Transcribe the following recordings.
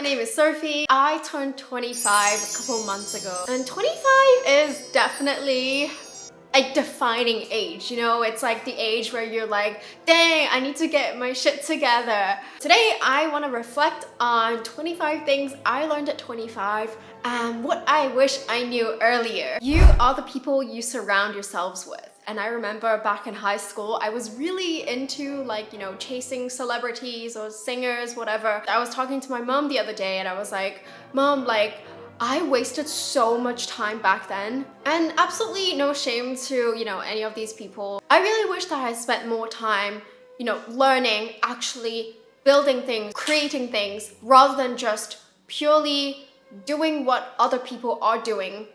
my name is Sophie. I turned 25 a couple months ago, and 25 is definitely a defining age. You know, it's like the age where you're like, dang, I need to get my shit together. Today, I want to reflect on 25 things I learned at 25 and what I wish I knew earlier. You are the people you surround yourselves with. And I remember back in high school, I was really into chasing celebrities or singers, whatever. I was talking to my mom the other day and I was like, Mom, I wasted so much time back then, and absolutely no shame to, any of these people. I really wish that I spent more time, learning, actually building things, creating things, rather than just purely doing what other people are doing.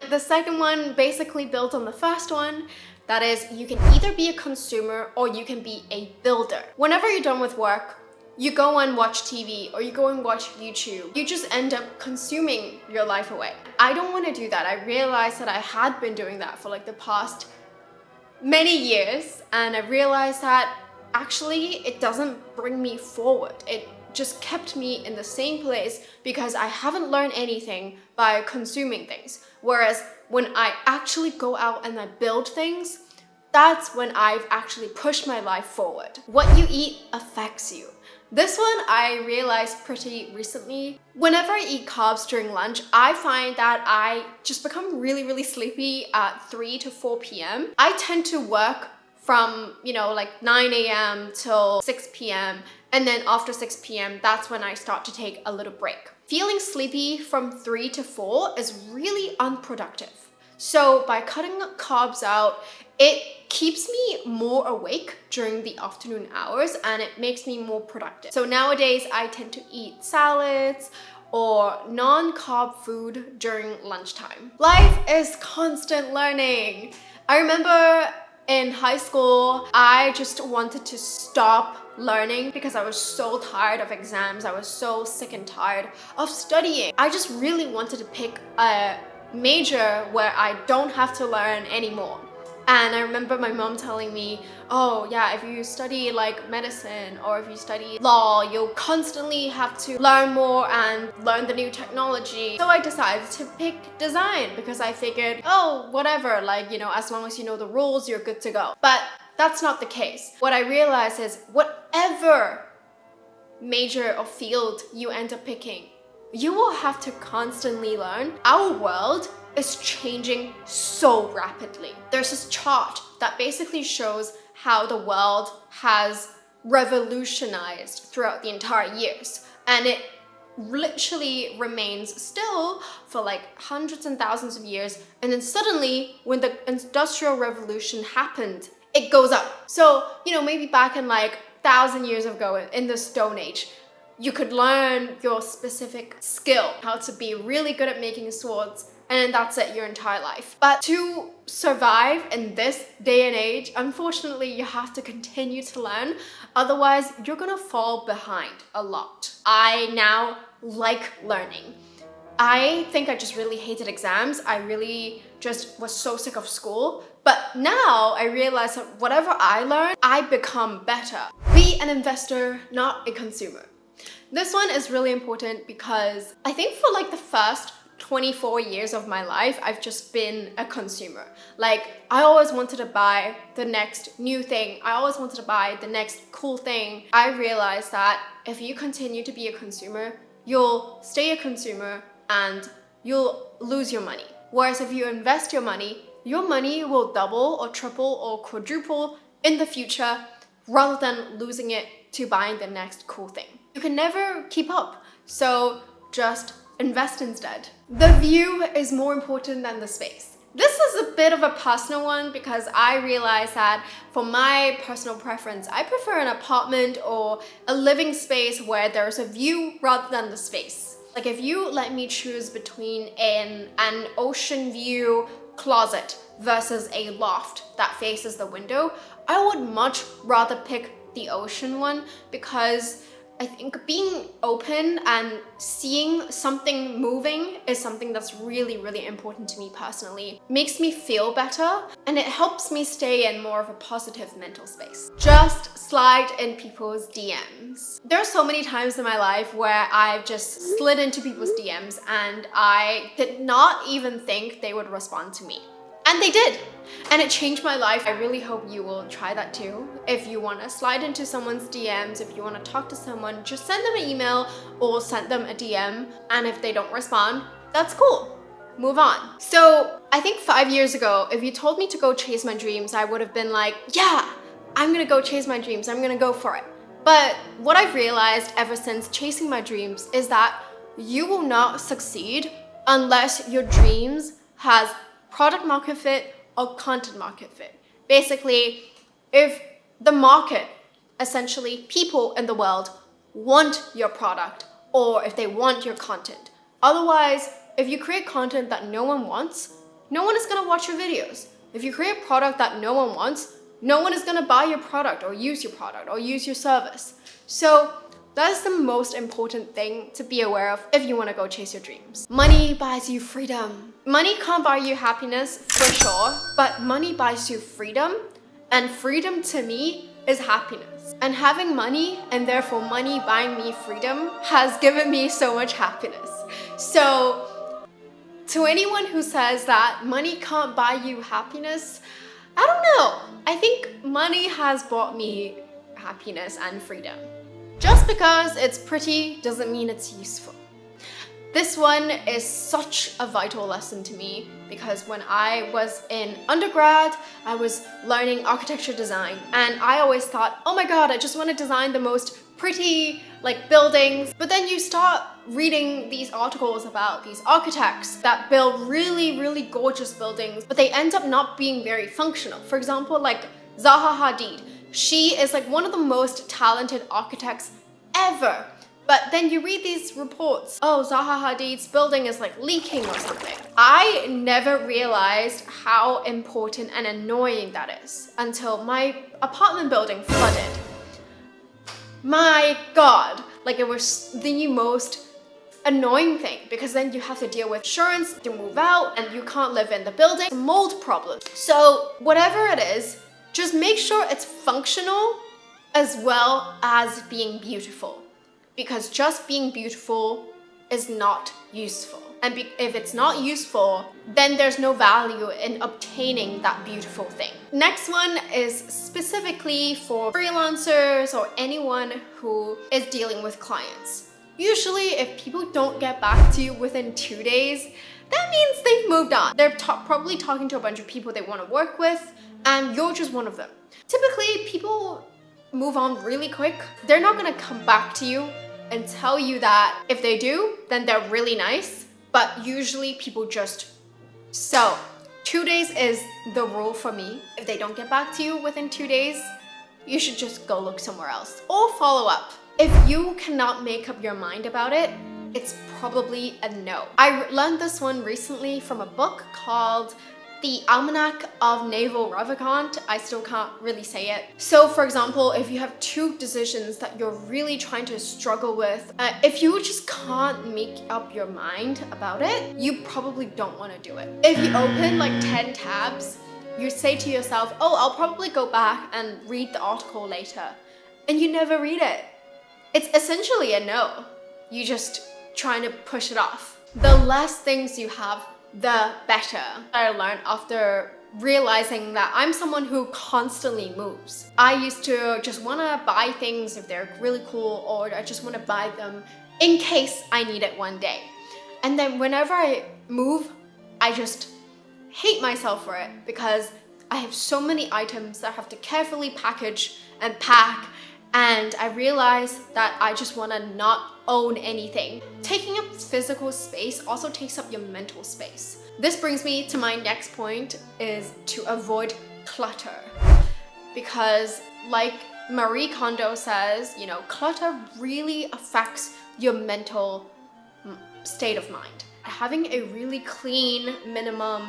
The second one basically builds on the first one. That is, you can either be a consumer or you can be a builder. Whenever you're done with work, you go and watch TV or you go and watch YouTube. You just end up consuming your life away. I don't want to do that. I realized that I had been doing that for the past many years, and I realized that actually it doesn't bring me forward. It just kept me in the same place because I haven't learned anything by consuming things. Whereas when I actually go out and I build things, that's when I've actually pushed my life forward. What you eat affects you. This one I realized pretty recently. Whenever I eat carbs during lunch, I find that I just become really sleepy at 3 to 4 p.m. I tend to work from 9 a.m. till 6 p.m. and then after 6 p.m. that's when I start to take a little break. Feeling sleepy from 3 to 4 is really unproductive. So by cutting carbs out, it keeps me more awake during the afternoon hours and it makes me more productive. So nowadays I tend to eat salads or non-carb food during lunchtime. Life is constant learning. I remember in high school, I just wanted to stop learning because I was so tired of exams. I was so sick and tired of studying. I just really wanted to pick a major where I don't have to learn anymore. And I remember my mom telling me, oh yeah, if you study medicine or if you study law, you'll constantly have to learn more and learn the new technology. So I decided to pick design because I figured, oh, whatever, as long as you know the rules, you're good to go. But that's not the case. What I realized is whatever major or field you end up picking, you will have to constantly learn. Our world is changing so rapidly. There's this chart that basically shows how the world has revolutionized throughout the entire years. And it literally remains still for hundreds and thousands of years. And then suddenly, when the Industrial Revolution happened, it goes up. So, maybe back in 1,000 years ago in the Stone Age, you could learn your specific skill, how to be really good at making swords, and that's it your entire life. But to survive in this day and age, unfortunately, you have to continue to learn. Otherwise, you're gonna fall behind a lot. I now like learning. I think I just really hated exams. I really just was so sick of school. But now I realize that whatever I learn, I become better. Be an investor, not a consumer. This one is really important because I think for the first 24 years of my life, I've just been a consumer. I always wanted to buy the next new thing. I always wanted to buy the next cool thing. I realized that if you continue to be a consumer, you'll stay a consumer and you'll lose your money. Whereas if you invest your money will double or triple or quadruple in the future rather than losing it to buying the next cool thing. You can never keep up, so just invest instead. The view is more important than the space. This is a bit of a personal one because I realize that for my personal preference, I prefer an apartment or a living space where there's a view rather than the space. If you let me choose between an ocean view closet versus a loft that faces the window, I would much rather pick the ocean one because I think being open and seeing something moving is something that's really important to me personally. It makes me feel better and it helps me stay in more of a positive mental space. Just slide in people's DMs. There are so many times in my life where I've just slid into people's DMs and I did not even think they would respond to me. And they did. And it changed my life. I really hope you will try that too. If you want to slide into someone's DMs, if you want to talk to someone, just send them an email or send them a DM. And if they don't respond, that's cool. Move on. So I think 5 years ago, if you told me to go chase my dreams, I would have been like, yeah, I'm gonna go chase my dreams. I'm gonna go for it. But what I've realized ever since chasing my dreams is that you will not succeed unless your dreams has product market fit or content market fit. Basically, if the market, essentially people in the world, want your product or if they want your content. Otherwise, if you create content that no one wants, no one is gonna watch your videos. If you create a product that no one wants, no one is gonna buy your product or use your product or use your service. So that is the most important thing to be aware of if you wanna go chase your dreams. Money buys you freedom. Money can't buy you happiness for sure, but money buys you freedom, and freedom to me is happiness. And having money, and therefore money buying me freedom, has given me so much happiness. So to anyone who says that money can't buy you happiness, I don't know. I think money has bought me happiness and freedom. Just because it's pretty doesn't mean it's useful. This one is such a vital lesson to me because when I was in undergrad, I was learning architecture design and I always thought, oh my god, I just want to design the most pretty buildings. But then you start reading these articles about these architects that build really, really gorgeous buildings, but they end up not being very functional. For example, Zaha Hadid. She is one of the most talented architects ever. But then you read these reports, oh, Zaha Hadid's building is leaking or something. I never realized how important and annoying that is until my apartment building flooded. My god, it was the most annoying thing because then you have to deal with insurance to move out and you can't live in the building, mold problems. So whatever it is, just make sure it's functional as well as being beautiful. Because just being beautiful is not useful. And if it's not useful, then there's no value in obtaining that beautiful thing. Next one is specifically for freelancers or anyone who is dealing with clients. Usually, if people don't get back to you within 2 days, that means they've moved on. They're probably talking to a bunch of people they want to work with, and you're just one of them. Typically, people move on really quick. They're not gonna come back to you and tell you that. If they do, then they're really nice, but usually people just... So 2 days is the rule for me. If they don't get back to you within 2 days, you should just go look somewhere else or follow up. If you cannot make up your mind about it, it's probably a no. I learned this one recently from a book called The Almanac of Naval Ravikant. I still can't really say it. So for example, if you have 2 decisions that you're really trying to struggle with, if you just can't make up your mind about it, you probably don't want to do it. If you open 10 tabs, you say to yourself, oh, I'll probably go back and read the article later. And you never read it. It's essentially a no. You just trying to push it off. The less things you have, the better. I learned after realizing that I'm someone who constantly moves. I used to just want to buy things if they're really cool, or I just want to buy them in case I need it one day. And then whenever I move, I just hate myself for it because I have so many items that I have to carefully package and pack, and I realized that I just want to not own anything. Taking up physical space also takes up your mental space. This brings me to my next point, is to avoid clutter. Because like Marie Kondo says, clutter really affects your mental state of mind. Having a really clean minimum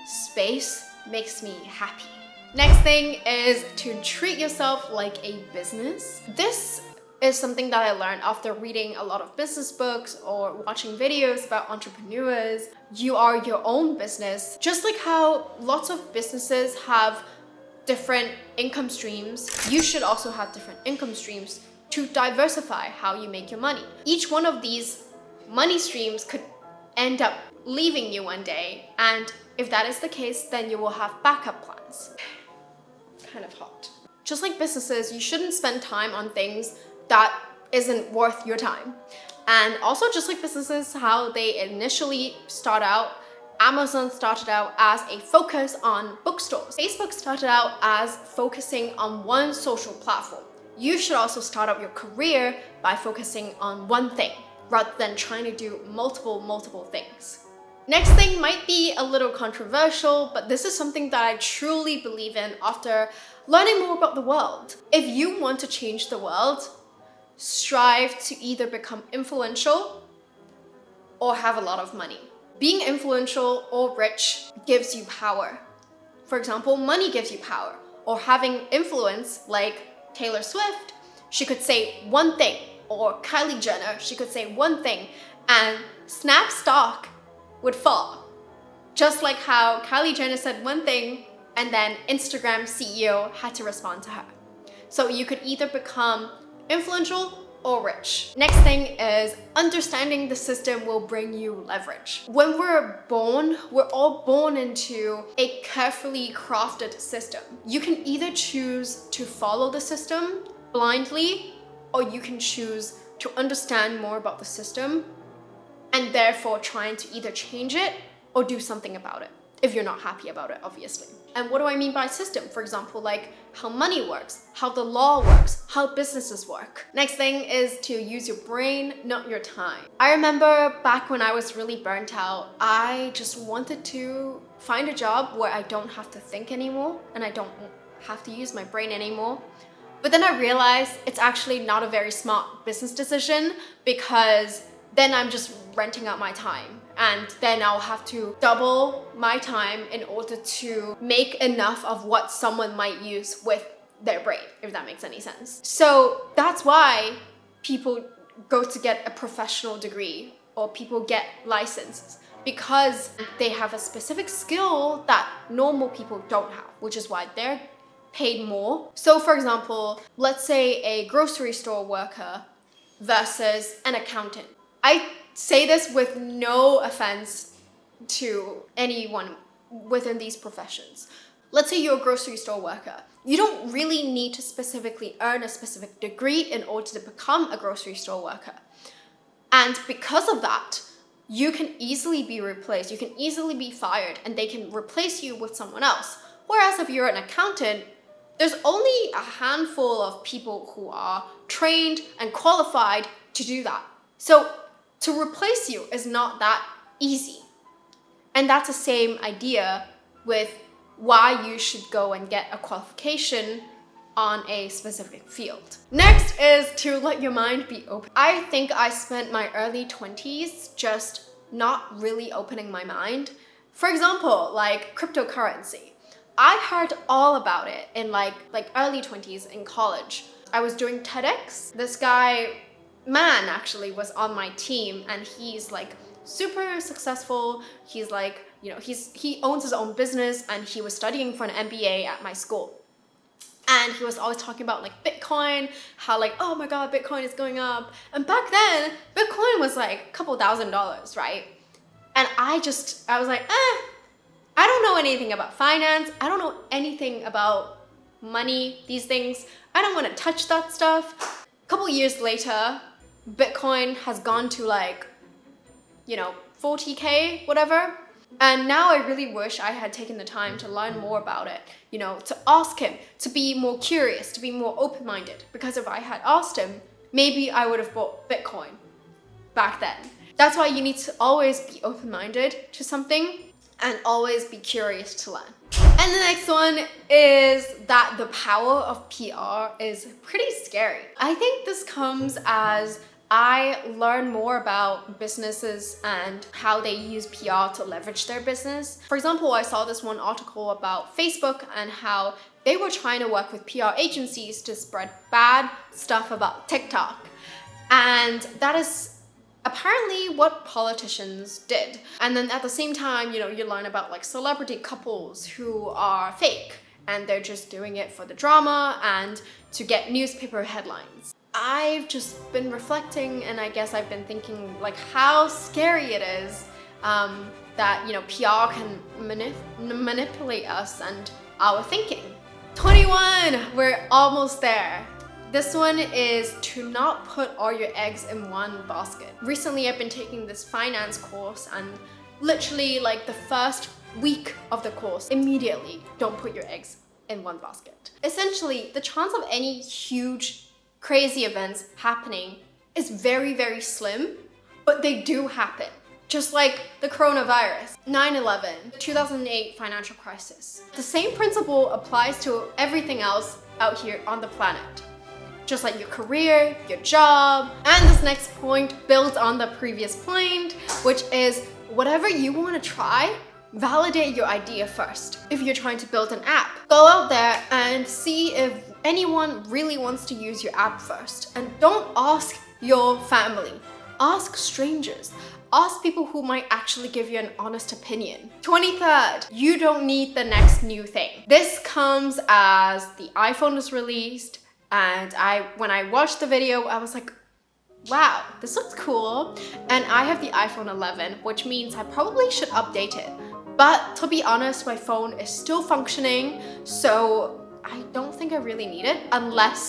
space makes me happy. Next thing is to treat yourself like a business. This is something that I learned after reading a lot of business books or watching videos about entrepreneurs. You are your own business. Just like how lots of businesses have different income streams, you should also have different income streams to diversify how you make your money. Each one of these money streams could end up leaving you one day, and if that is the case, then you will have backup plans. Kind of hot. Just like businesses, you shouldn't spend time on things that isn't worth your time. And also, just like businesses, how they initially start out, Amazon started out as a focus on bookstores. Facebook started out as focusing on one social platform. You should also start out your career by focusing on one thing, rather than trying to do multiple things. Next thing might be a little controversial, but this is something that I truly believe in after learning more about the world. If you want to change the world, strive to either become influential or have a lot of money. Being influential or rich gives you power. For example, money gives you power. Or having influence, like Taylor Swift, she could say one thing, or Kylie Jenner, she could say one thing, and Snap stock would fall. Just like how Kylie Jenner said one thing, and then Instagram CEO had to respond to her. So you could either become influential or rich. Next thing is understanding the system will bring you leverage. When we're born, we're all born into a carefully crafted system. You can either choose to follow the system blindly, or you can choose to understand more about the system and therefore trying to either change it or do something about it, if you're not happy about it, obviously. And what do I mean by system? For example, like how money works, how the law works, how businesses work. Next thing is to use your brain, not your time. I remember back when I was really burnt out, I just wanted to find a job where I don't have to think anymore and I don't have to use my brain anymore. But then I realized it's actually not a very smart business decision, because then I'm just renting out my time, and then I'll have to double my time in order to make enough of what someone might use with their brain, if that makes any sense. So that's why people go to get a professional degree or people get licenses, because they have a specific skill that normal people don't have, which is why they're paid more. So for example, let's say a grocery store worker versus an accountant. I say this with no offense to anyone within these professions. Let's say you're a grocery store worker. You don't really need to specifically earn a specific degree in order to become a grocery store worker. And because of that, you can easily be replaced. You can easily be fired, and they can replace you with someone else. Whereas if you're an accountant, there's only a handful of people who are trained and qualified to do that. So to replace you is not that easy. And that's the same idea with why you should go and get a qualification on a specific field. Next is to let your mind be open. I think I spent my early 20s just not really opening my mind. For example, like cryptocurrency. I heard all about it in like early 20s in college. I was doing TEDx. This guy, man, actually was on my team, and he's like super successful. He's like, you know, he owns his own business, and he was studying for an MBA at my school. And he was always talking about like Bitcoin, how like, oh my God, Bitcoin is going up. And back then, Bitcoin was like a couple $1,000s, right? And I was like, I don't know anything about finance. I don't know anything about money, these things. I don't want to touch that stuff. A couple years later, Bitcoin has gone to like, you know, 40K, whatever. And now I really wish I had taken the time to learn more about it, you know, to ask him, to be more curious, to be more open-minded. Because if I had asked him, maybe I would have bought Bitcoin back then. That's why you need to always be open-minded to something and always be curious to learn. And the next one is that the power of PR is pretty scary. I think this comes as I learn more about businesses and how they use PR to leverage their business. For example, I saw this one article about Facebook and how they were trying to work with PR agencies to spread bad stuff about TikTok. And that is apparently what politicians did. And then at the same time, you know, you learn about like celebrity couples who are fake and they're just doing it for the drama and to get newspaper headlines. I've just been reflecting, and I guess I've been thinking like how scary it is that, you know, PR can manipulate us and our thinking. 21, we're almost there. This one is to not put all your eggs in one basket. Recently, I've been taking this finance course, and literally like the first week of the course, immediately, don't put your eggs in one basket. Essentially, the chance of any huge, crazy events happening is very, very slim, but they do happen. Just like the coronavirus, 9/11, 2008 financial crisis. The same principle applies to everything else out here on the planet. Just like your career, your job, and this next point builds on the previous point, which is whatever you want to try, validate your idea first. If you're trying to build an app, go out there and see if anyone really wants to use your app first. And don't ask your family, ask strangers. Ask people who might actually give you an honest opinion. 23rd, you don't need the next new thing. This comes as the iPhone is released, and when I watched the video, I was like, wow, this looks cool. And I have the iPhone 11, which means I probably should update it. But to be honest, my phone is still functioning, so I don't think I really need it. Unless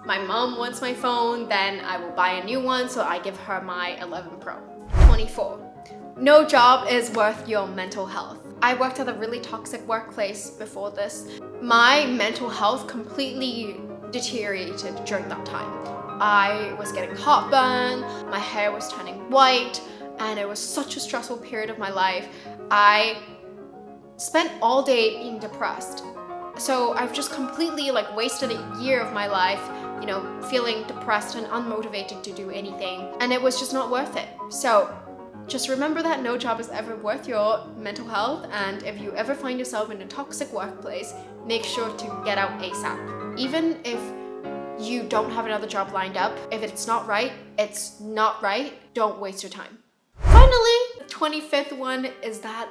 my mom wants my phone, then I will buy a new one, so I give her my 11 Pro. 24. No job is worth your mental health. I worked at a really toxic workplace before this. My mental health completely deteriorated during that time. I was getting heartburn, my hair was turning white, and it was such a stressful period of my life. I spent all day being depressed. So I've just completely like wasted a year of my life, you know, feeling depressed and unmotivated to do anything, and it was just not worth it. So just remember that no job is ever worth your mental health, and if you ever find yourself in a toxic workplace, make sure to get out ASAP. Even if you don't have another job lined up, if it's not right, it's not right. Don't waste your time. Finally, the 25th one is that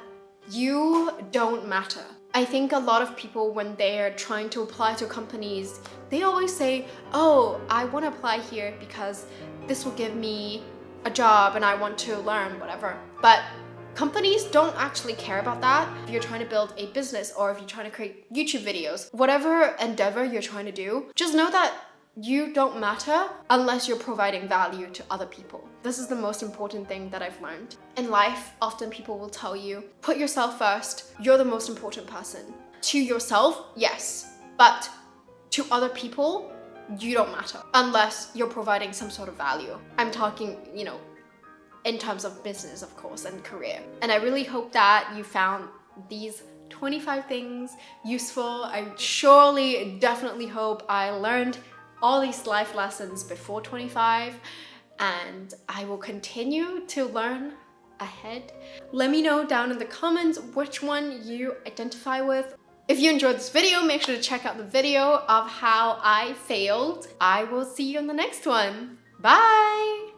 you don't matter. I think a lot of people, when they're trying to apply to companies, they always say, oh, I want to apply here because this will give me a job and I want to learn whatever. But companies don't actually care about that. If you're trying to build a business, or if you're trying to create YouTube videos, whatever endeavor you're trying to do, just know that you don't matter unless you're providing value to other people. This is the most important thing that I've learned. In life, often people will tell you, put yourself first. You're the most important person. To yourself, yes, but to other people, you don't matter unless you're providing some sort of value. I'm talking, you know, in terms of business, of course, and career. And I really hope that you found these 25 things useful. I surely, definitely hope I learned all these life lessons before 25, and I will continue to learn ahead. Let me know down in the comments which one you identify with. If you enjoyed this video, make sure to check out the video of how I failed. I will see you in the next one. Bye!